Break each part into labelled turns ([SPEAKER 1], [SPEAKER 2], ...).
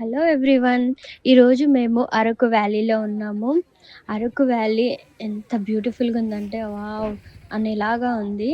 [SPEAKER 1] Hello everyone. ఈరోజు మేము అరకు వ్యాలీలో ఉన్నాము. అరకు వ్యాలీ ఎంత బ్యూటిఫుల్‌గా ఉందంటే వావ్! అనేలాగా ఉంది.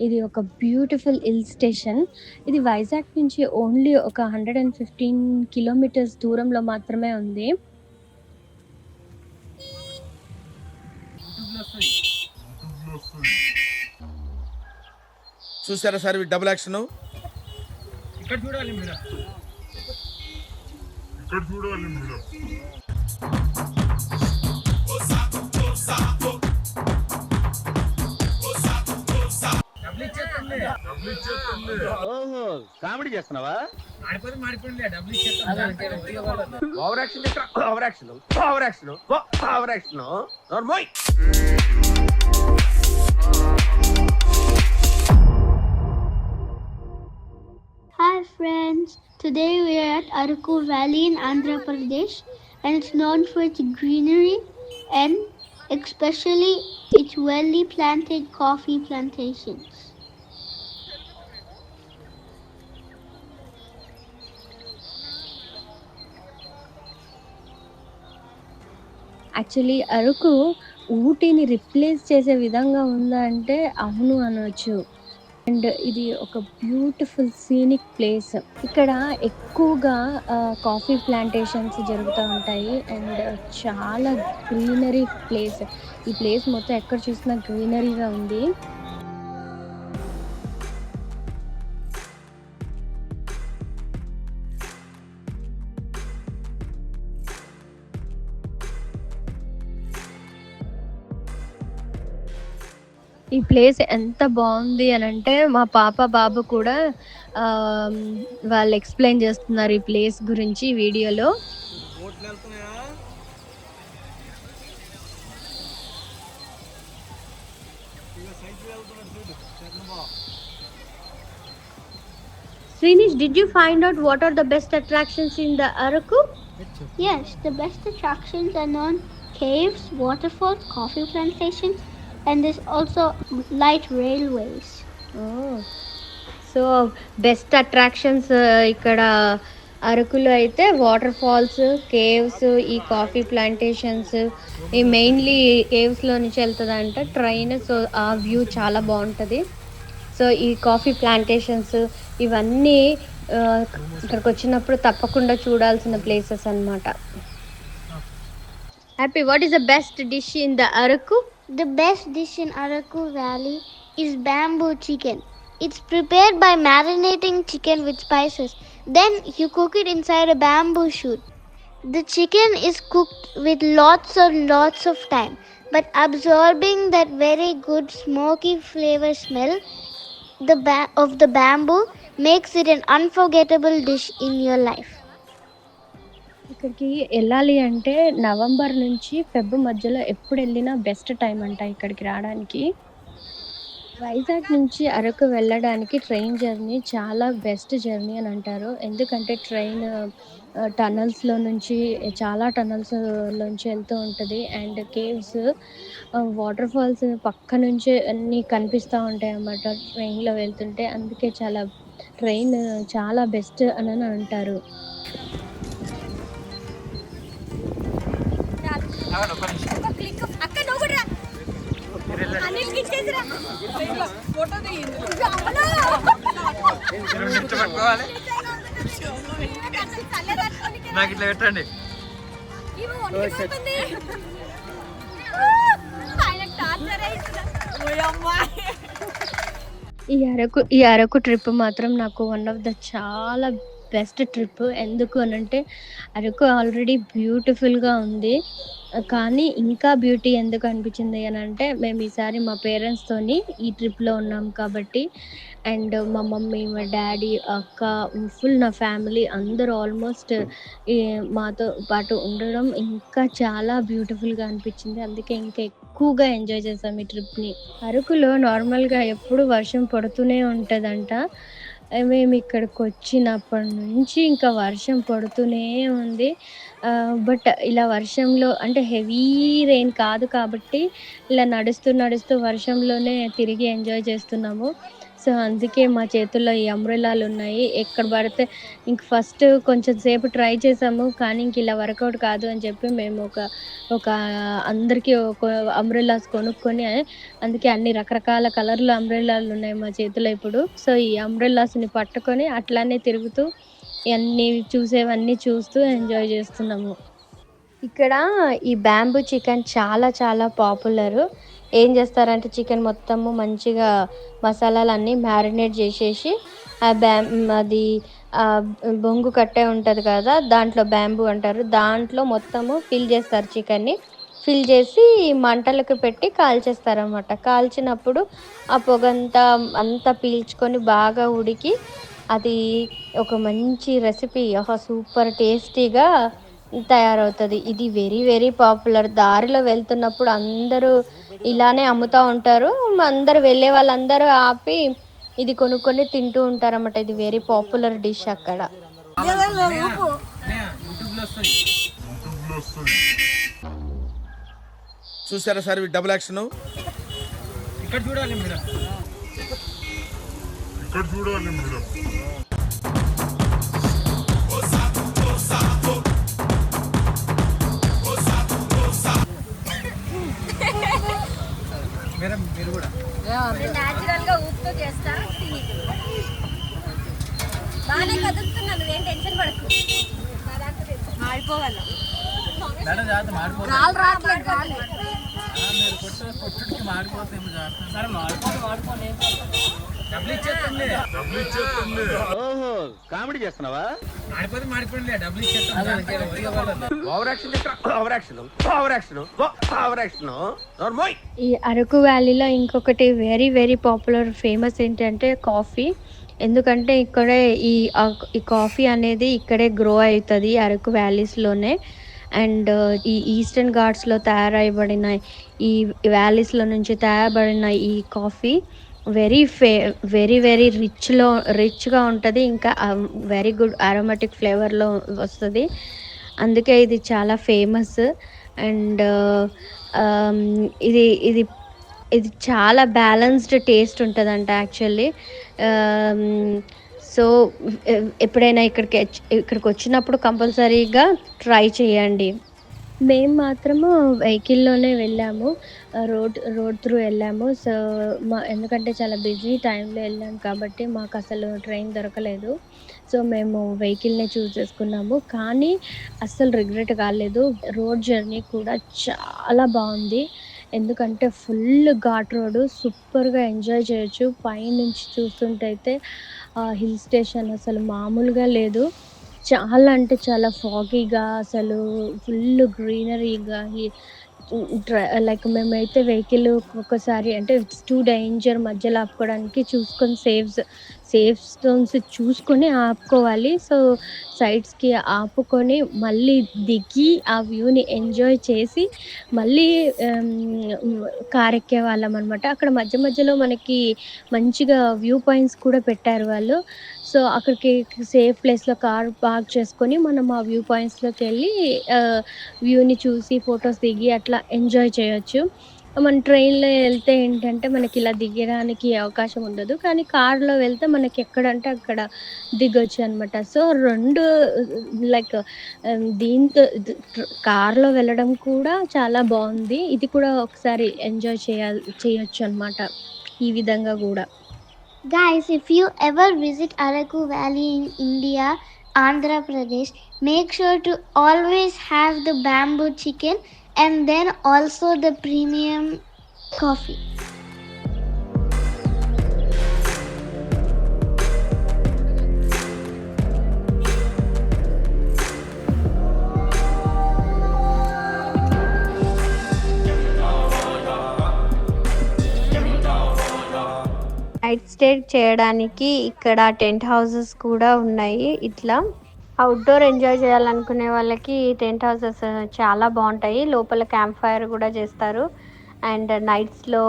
[SPEAKER 1] ఇది ఒక బ్యూటిఫుల్ హిల్ స్టేషన్. ఇది వైజాగ్ నుంచి ఓన్లీ ఒక 115 కిలోమీటర్స్ దూరంలో మాత్రమే ఉంది.
[SPEAKER 2] చూసారా సార్ డబుల్ యాక్షన్.
[SPEAKER 3] ఇక్కడ చూడాలి మీరు.
[SPEAKER 4] ఓహో కామెడీ చేస్తున్నావా?
[SPEAKER 3] ఆడిపోతే మాడిపోయింది డబ్బులు ఇచ్చేస్తాం.
[SPEAKER 4] Over action over action over action over action నోర్మోయ్.
[SPEAKER 5] Hi friends, today we are at Araku Valley in Andhra Pradesh and it's known for its greenery and especially its well planted coffee plantations.
[SPEAKER 1] Actually Araku ఊటీని replace చేసే విధంగా ఉందా అంటే అవును అనొచ్చు. And ఇది ఒక బ్యూటిఫుల్ సీనిక్ ప్లేస్. ఇక్కడ ఎక్కువగా కాఫీ ప్లాంటేషన్స్ జరుగుతూ ఉంటాయి. అండ్ చాలా గ్రీనరీ ప్లేస్. ఈ ప్లేస్ మొత్తం ఎక్కడ చూసినా గ్రీనరీగా ఉంది. ఈ ప్లేస్ ఎంత బాగుంది అని అంటే మా పాప బాబు కూడా వాళ్ళు ఎక్స్ప్లెయిన్ చేస్తున్నారు ఈ ప్లేస్ గురించి వీడియోలో. Srinish, did you find out what are the best attractions in the Araku?
[SPEAKER 5] Yes, the best attractions are known caves, waterfalls, coffee plantations, and there's also light railways.
[SPEAKER 1] So best attractions ఇక్కడ అరకులో అయితే water falls, caves, ఈ coffee plantations. ఈ mainly కేవ్స్లో నుంచి వెళ్తుందంట train. So ఆ view చాలా బాగుంటుంది. So ఈ కాఫీ ప్లాంటేషన్స్ ఇవన్నీ ఇక్కడికి వచ్చినప్పుడు తప్పకుండా చూడాల్సిన ప్లేసెస్ అన్నమాట. Happy, what is the best dish in the Araku?
[SPEAKER 5] The best dish in Araku Valley is bamboo chicken. It's prepared by marinating chicken with spices. Then you cook it inside a bamboo shoot. The chicken is cooked with lots of time, but absorbing that very good smoky flavor smell of the bamboo makes it an unforgettable dish in your life.
[SPEAKER 1] ఇక్కడికి వెళ్ళాలి అంటే November నుంచి Feb మధ్యలో ఎప్పుడు వెళ్ళినా best time అంట ఇక్కడికి రావడానికి. వైజాగ్ నుంచి అరకు వెళ్ళడానికి ట్రైన్ జర్నీ చాలా బెస్ట్ జర్నీ అని అంటారు. ఎందుకంటే ట్రైన్ టనల్స్లో నుంచి చాలా టనల్స్లోంచి వెళ్తూ ఉంటుంది. అండ్ కేవ్స్, వాటర్ ఫాల్స్ పక్క నుంచి అన్నీ కనిపిస్తూ ఉంటాయి అన్నమాట ట్రైన్లో వెళ్తుంటే. అందుకే ట్రైన్ చాలా బెస్ట్ అని అంటారు.
[SPEAKER 3] నాకు ఇట్లా పెట్టండి.
[SPEAKER 1] ఈ అరకు ట్రిప్ మాత్రం నాకు వన్ ఆఫ్ ద చాలా బెస్ట్ ట్రిప్. ఎందుకు అనంటే అరకు ఆల్రెడీ బ్యూటిఫుల్గా ఉంది, కానీ ఇంకా బ్యూటీ ఎందుకు అనిపించింది అని అంటే మేము ఈసారి మా పేరెంట్స్తోని ఈ ట్రిప్లో ఉన్నాం కాబట్టి. అండ్ మా మమ్మీ, మా డాడీ, అక్క, ఫుల్ నా ఫ్యామిలీ అందరూ ఆల్మోస్ట్ మాతో పాటు ఉండడం ఇంకా చాలా బ్యూటిఫుల్గా అనిపించింది. అందుకే ఇంకా ఎక్కువగా ఎంజాయ్ చేసాం ఈ ట్రిప్ని. అరకులో నార్మల్గా ఎప్పుడు వర్షం పడుతూనే ఉంటుందంట. మేము ఇక్కడికి వచ్చినప్పటి నుంచి ఇంకా వర్షం పడుతూనే ఉంది. బట్ ఇలా వర్షంలో అంటే హెవీ రెయిన్ కాదు కాబట్టి ఇలా నడుస్తూ వర్షంలోనే తిరిగి ఎంజాయ్ చేస్తున్నాము. సో, అందుకే మా చేతుల్లో ఈ అంబ్రెల్లాలు ఉన్నాయి. ఎక్కడ పడితే ఇంక ఫస్ట్ కొంచెం సేపు ట్రై చేసాము. కానీ ఇంక ఇలా వర్కౌట్ కాదు అని చెప్పి మేము ఒక అందరికీ ఒక అంబ్రెల్లాస్ కొనుక్కొని అందుకే అన్ని రకరకాల కలర్‌లో అంబ్రెల్లాలు ఉన్నాయి మా చేతిలో ఇప్పుడు. సో, ఈ అంబ్రెల్లాస్‌ని పట్టుకొని అట్లానే తిరుగుతూ అన్నీ చూసేవన్నీ చూస్తూ ఎంజాయ్ చేస్తున్నాము. ఇక్కడ ఈ బ్యాంబూ చికెన్ చాలా చాలా పాపులరు. ఏం చేస్తారంటే చికెన్ మొత్తము మంచిగా మసాలాలన్నీ మ్యారినేట్ చేసేసి అది బొంగు కట్టే ఉంటుంది కదా, దాంట్లో బ్యాంబూ అంటారు, దాంట్లో మొత్తము ఫిల్ చేస్తారు చికెన్ని. ఫిల్ చేసి మంటలకు పెట్టి కాల్చేస్తారనమాట. కాల్చినప్పుడు ఆ పొగంతా అంతా పీల్చుకొని బాగా ఉడికి అది ఒక మంచి రెసిపీ సూపర్ టేస్టీగా తయారవుతది. ఇది వెరీ వెరీ పాపులర్. దారిలో వెళ్తున్నప్పుడు అందరూ ఇలానే అమ్ముతా ఉంటారు. అందరూ వెళ్ళే వాళ్ళందరూ ఆపి ఇది కొనుక్కొని తింటూ ఉంటారన్నమాట. ఇది వెరీ పాపులర్ డిష్ అక్కడ.
[SPEAKER 3] యూట్యూబ్లో వస్తుంది.
[SPEAKER 4] చూసారా సార్ డబుల్ యాక్షన్?
[SPEAKER 3] ఇక్కడ చూడాలి మీరు. మీరు కూడా
[SPEAKER 2] న్యాచురల్ గా ఊపుతూ చేస్తా. బాగానే కదులుతున్నా, నువ్వేం టెన్షన్ పడకు. మాడిపోగల
[SPEAKER 3] మేడం జాగ్రత్త మాడిపోతుంది.
[SPEAKER 2] రాళ్ళు రావట్లేదు రాళ్ళు.
[SPEAKER 3] మీరు కొట్టుడికి మాడిపోతుంది. సరే మాడిపోతుంది. డబ్బులు ఇచ్చేస్తుంది.
[SPEAKER 4] ఓహో, కామెడీ చేస్తున్నావా?
[SPEAKER 3] మాడిపోతుంది. డబ్బులు ఇచ్చేస్తాం.
[SPEAKER 4] Over action normal.
[SPEAKER 1] ఈ అరకు వ్యాలీలో ఇంకొకటి వెరీ వెరీ పాపులర్ ఫేమస్ ఏంటంటే కాఫీ. ఎందుకంటే ఇక్కడే ఈ కాఫీ అనేది ఇక్కడే గ్రో అవుతుంది అరకు వ్యాలీస్లోనే. అండ్ ఈ ఈస్టర్న్ ఘాట్స్లో తయారైబడిన ఈ వ్యాలీస్లో నుంచి తయారబడిన ఈ కాఫీ వెరీ వెరీ వెరీ రిచ్గా ఉంటుంది. ఇంకా వెరీ గుడ్ అరోమాటిక్ ఫ్లేవర్లో వస్తుంది. అందుకే ఇది చాలా ఫేమస్. అండ్ ఇది ఇది ఇది చాలా బ్యాలెన్స్డ్ టేస్ట్ ఉంటుందంట యాక్చువల్లీ. సో ఎప్పుడైనా ఇక్కడికి వచ్చినప్పుడు కంపల్సరీగా ట్రై చేయండి. మేము మాత్రము వెహికల్లోనే వెళ్ళాము. రోడ్ త్రూ వెళ్ళాము. సో ఎందుకంటే చాలా బిజీ టైంలో వెళ్ళాము కాబట్టి మాకు అసలు ట్రైన్ దొరకలేదు. సో మేము వెహికల్నే చూస్ చేసుకున్నాము. కానీ అస్సలు రిగ్రెట్ కాలేదు. రోడ్ జర్నీ కూడా చాలా బాగుంది. ఎందుకంటే ఫుల్ ఘాట్ రోడ్, సూపర్గా ఎంజాయ్ చేయొచ్చు. పైనుంచి చూస్తుంటే అయితే హిల్ స్టేషన్ అసలు మామూలుగా లేదు. చాలా అంటే చాలా ఫాగీగా, అసలు ఫుల్ గ్రీనరీగా. లైక్ మేమైతే వెహికల్ ఒక్కొక్కసారి అంటే ఇట్స్ టూ డేంజర్ మధ్యలో ఆపుకోవడానికి చూసుకొని సేఫ్ జోన్స్ చూసుకొని ఆపుకోవాలి. సో సైడ్స్కి ఆపుకొని మళ్ళీ దిగి ఆ వ్యూని ఎంజాయ్ చేసి మళ్ళీ కార్ ఎక్కే వాళ్ళం అనమాట. అక్కడ మధ్య మధ్యలో మనకి మంచిగా వ్యూ పాయింట్స్ కూడా పెట్టారు వాళ్ళు. సో అక్కడికి సేఫ్ ప్లేస్లో కార్ పార్క్ చేసుకొని మనం ఆ వ్యూ పాయింట్స్లోకి వెళ్ళి వ్యూని చూసి ఫొటోస్ దిగి అట్లా ఎంజాయ్ చేయొచ్చు. మన ట్రైన్లో వెళ్తే ఏంటంటే మనకి ఇలా దిగడానికి అవకాశం ఉండదు. కానీ కార్లో వెళ్తే మనకి ఎక్కడంటే అక్కడ దిగొచ్చు అనమాట. సో రెండు లైక్ దీంతో కార్లో వెళ్ళడం కూడా చాలా బాగుంది. ఇది కూడా ఒకసారి ఎంజాయ్ చేయొచ్చు అనమాట ఈ విధంగా కూడా.
[SPEAKER 5] Guys, if you ever visit Araku Valley in India, Andhra Pradesh, make sure to always have the bamboo chicken and then also the premium coffee.
[SPEAKER 1] Night stay చేయడానికి ఇక్కడ టెంట్ హౌసెస్ కూడా ఉన్నాయి. ఇట్లా అవుట్డోర్ ఎంజాయ్ చేయాలనుకునే వాళ్ళకి tent houses చాలా బాగుంటాయి. లోపల క్యాంప్ ఫైర్ కూడా చేస్తారు. అండ్ నైట్స్లో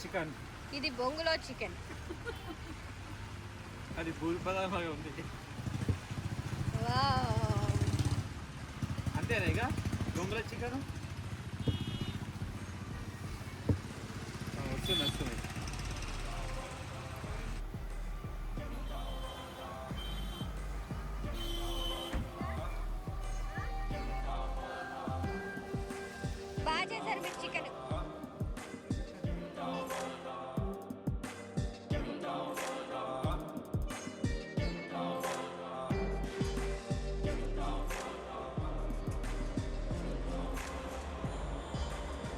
[SPEAKER 3] చికెన్.
[SPEAKER 2] ఇది బొంగులో చికెన్.
[SPEAKER 3] అది భూపదంగా ఉంది.
[SPEAKER 2] వావ్.
[SPEAKER 3] అంతేనా ఇక బొంగులో చికెన్ వస్తుంది.